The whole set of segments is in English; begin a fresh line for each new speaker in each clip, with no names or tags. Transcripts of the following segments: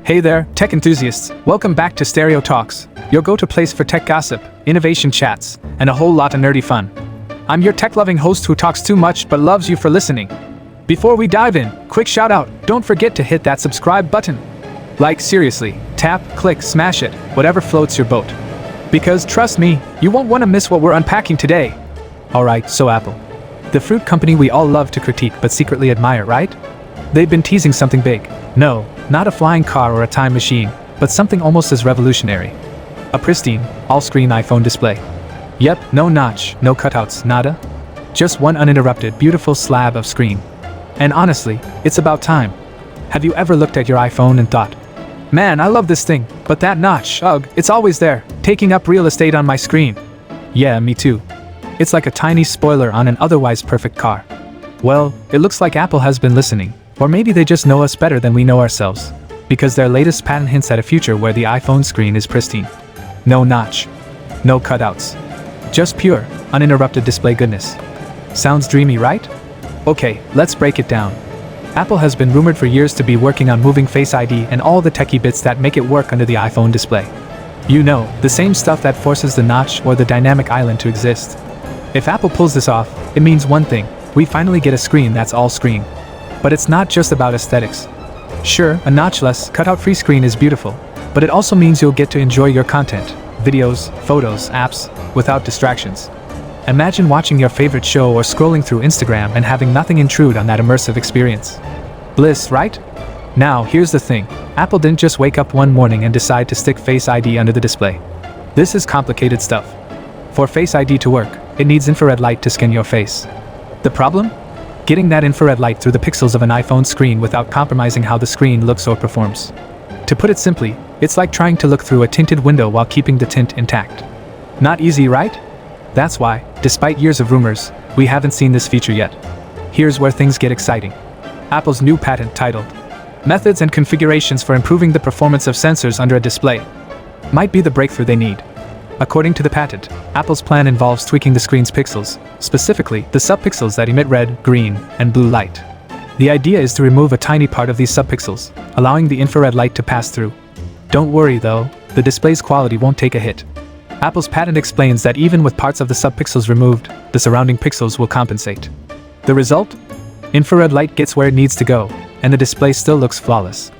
Hey there, tech enthusiasts. Welcome back to Stereo Talks, your go-to place for tech gossip, innovation chats, and a whole lot of nerdy fun. I'm your tech-loving host who talks too much but loves you for listening. Before we dive in, quick shout-out, don't forget to hit that subscribe button. Like, seriously, tap, click, smash it, whatever floats your boat. Because trust me, you won't want to miss what we're unpacking today. Alright, so Apple. The fruit company we all love to critique but secretly admire, right? They've been teasing something big. No, not a flying car or a time machine, but something almost as revolutionary. A pristine, all-screen iPhone display. Yep, no notch, no cutouts, nada. Just one uninterrupted, beautiful slab of screen. And honestly, it's about time. Have you ever looked at your iPhone and thought, man, I love this thing, but that notch, ugh, it's always there, taking up real estate on my screen. Yeah, me too. It's like a tiny spoiler on an otherwise perfect car. Well, it looks like Apple has been listening. Or maybe they just know us better than we know ourselves. Because their latest patent hints at a future where the iPhone screen is pristine. No notch. No cutouts. Just pure, uninterrupted display goodness. Sounds dreamy, right? Okay, let's break it down. Apple has been rumored for years to be working on moving Face ID and all the techie bits that make it work under the iPhone display. You know, the same stuff that forces the notch or the dynamic island to exist. If Apple pulls this off, it means one thing: we finally get a screen that's all screen. But it's not just about aesthetics. Sure, a notchless, cutout-free screen is beautiful, but it also means you'll get to enjoy your content, videos, photos, apps, without distractions. Imagine watching your favorite show or scrolling through Instagram and having nothing intrude on that immersive experience. Bliss, right? Now, here's the thing. Apple didn't just wake up one morning and decide to stick Face ID under the display. This is complicated stuff. For Face ID to work, it needs infrared light to scan your face. The problem? Getting that infrared light through the pixels of an iPhone screen without compromising how the screen looks or performs. To put it simply, it's like trying to look through a tinted window while keeping the tint intact. Not easy, right? That's why, despite years of rumors, we haven't seen this feature yet. Here's where things get exciting. Apple's new patent titled Methods and Configurations for Improving the Performance of Sensors Under a Display might be the breakthrough they need. According to the patent, Apple's plan involves tweaking the screen's pixels, specifically the subpixels that emit red, green, and blue light. The idea is to remove a tiny part of these subpixels, allowing the infrared light to pass through. Don't worry though, the display's quality won't take a hit. Apple's patent explains that even with parts of the subpixels removed, the surrounding pixels will compensate. The result? Infrared light gets where it needs to go, and the display still looks flawless.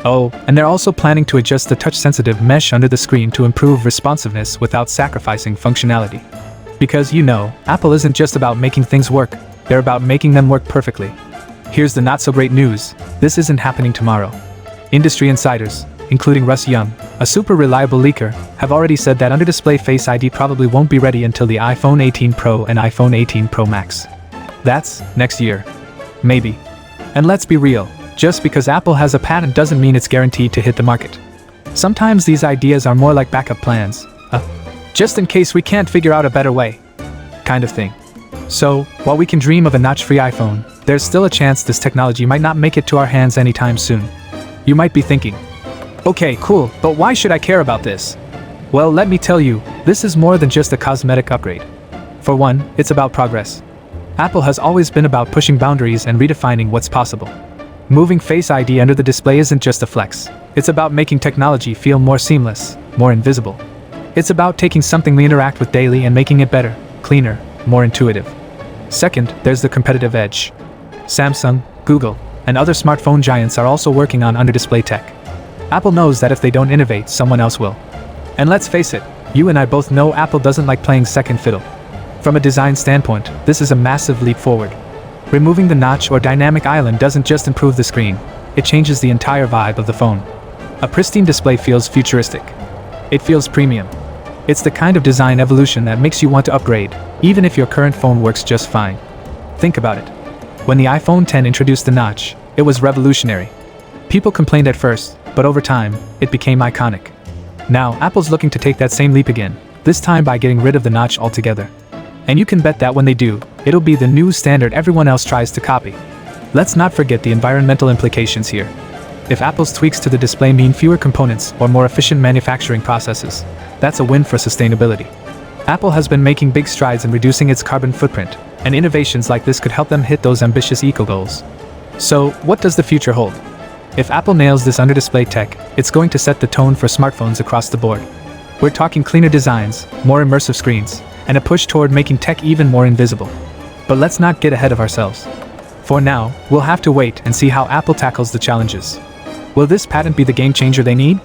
Oh, and they're also planning to adjust the touch-sensitive mesh under the screen to improve responsiveness without sacrificing functionality. Because you know, Apple isn't just about making things work, they're about making them work perfectly. Here's the not-so-great news: this isn't happening tomorrow. Industry insiders, including Russ Young, a super reliable leaker, have already said that under-display Face ID probably won't be ready until the iPhone 18 Pro and iPhone 18 Pro Max. That's next year. Maybe. And let's be real. Just because Apple has a patent doesn't mean it's guaranteed to hit the market. Sometimes these ideas are more like backup plans, just in case we can't figure out a better way, kind of thing. So, while we can dream of a notch-free iPhone, there's still a chance this technology might not make it to our hands anytime soon. You might be thinking, okay, cool, but why should I care about this? Well, let me tell you, this is more than just a cosmetic upgrade. For one, it's about progress. Apple has always been about pushing boundaries and redefining what's possible. Moving Face ID under the display isn't just a flex. It's about making technology feel more seamless, more invisible. It's about taking something we interact with daily and making it better, cleaner, more intuitive. Second, there's the competitive edge. Samsung, Google, and other smartphone giants are also working on under-display tech. Apple knows that if they don't innovate, someone else will. And let's face it, you and I both know Apple doesn't like playing second fiddle. From a design standpoint, this is a massive leap forward. Removing the notch or dynamic island doesn't just improve the screen, it changes the entire vibe of the phone. A pristine display feels futuristic. It feels premium. It's the kind of design evolution that makes you want to upgrade, even if your current phone works just fine. Think about it. When the iPhone X introduced the notch, it was revolutionary. People complained at first, but over time, it became iconic. Now, Apple's looking to take that same leap again, this time by getting rid of the notch altogether. And you can bet that when they do, it'll be the new standard everyone else tries to copy. Let's not forget the environmental implications here. If Apple's tweaks to the display mean fewer components or more efficient manufacturing processes, that's a win for sustainability. Apple has been making big strides in reducing its carbon footprint, and innovations like this could help them hit those ambitious eco goals. So, what does the future hold? If Apple nails this under-display tech, it's going to set the tone for smartphones across the board. We're talking cleaner designs, more immersive screens, and a push toward making tech even more invisible. But let's not get ahead of ourselves. For now, we'll have to wait and see how Apple tackles the challenges. Will this patent be the game changer they need?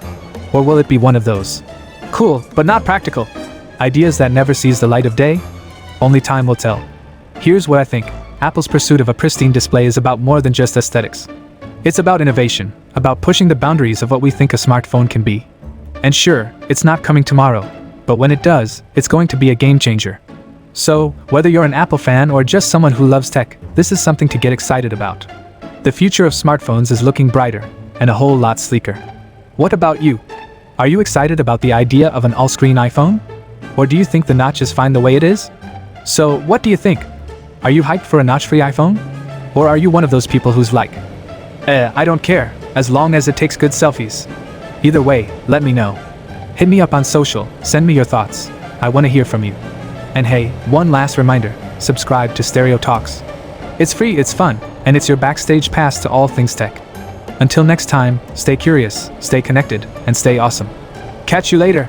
Or will it be one of those cool, but not practical ideas that never sees the light of day? Only time will tell. Here's what I think. Apple's pursuit of a pristine display is about more than just aesthetics. It's about innovation, about pushing the boundaries of what we think a smartphone can be. And sure, it's not coming tomorrow, but when it does, it's going to be a game changer. So, whether you're an Apple fan or just someone who loves tech, this is something to get excited about. The future of smartphones is looking brighter, and a whole lot sleeker. What about you? Are you excited about the idea of an all-screen iPhone? Or do you think the notch is fine the way it is? So, what do you think? Are you hyped for a notch-free iPhone? Or are you one of those people who's like, I don't care, as long as it takes good selfies? Either way, let me know. Hit me up on social, send me your thoughts. I want to hear from you. And hey, one last reminder, subscribe to Stereo Talks. It's free, it's fun, and it's your backstage pass to all things tech. Until next time, stay curious, stay connected, and stay awesome. Catch you later.